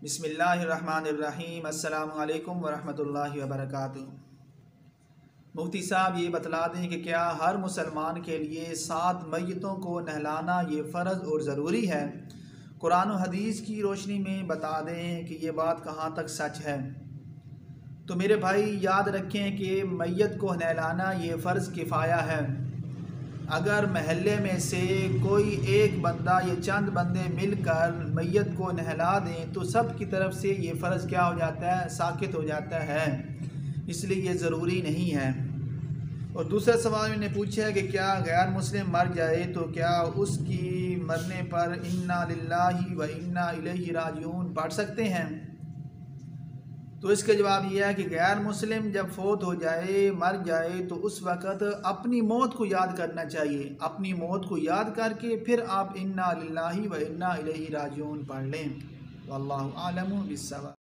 बिस्मिल्लाहिर्रहमानिर्रहीम। अस्सलामु अलैकुम वरहमतुल्लाहि वबरकातुहू। मुफ्ती साहब ये बतला दें कि क्या हर मुसलमान के लिए 7 मैयतों को नहलाना ये फ़र्ज़ और ज़रूरी है? कुरान और हदीस की रोशनी में बता दें कि ये बात कहाँ तक सच है। तो मेरे भाई याद रखें कि मैयत को नहलाना ये फ़र्ज़ किफ़ाया है। अगर महल्ले में से कोई एक बंदा या चंद बंदे मिलकर मैयत को नहला दें तो सब की तरफ से ये फ़र्ज़ क्या हो जाता है, साकित हो जाता है, इसलिए ये ज़रूरी नहीं है। और दूसरा सवाल मैंने पूछा है कि क्या गैर मुस्लिम मर जाए तो क्या उसकी मरने पर इन्ना लिल्लाहि व इन्ना इलैहि राजिऊन पढ़ सकते हैं? तो इसका जवाब यह है कि गैर मुस्लिम जब फोत हो जाए, मर जाए, तो उस वक़्त अपनी मौत को याद करना चाहिए। अपनी मौत को याद करके फिर आप इन्ना लिल्लाहि व इन्ना इलैहि राजिऊन पढ़ लें। वल्लाहु आलमु बिस्सवाब।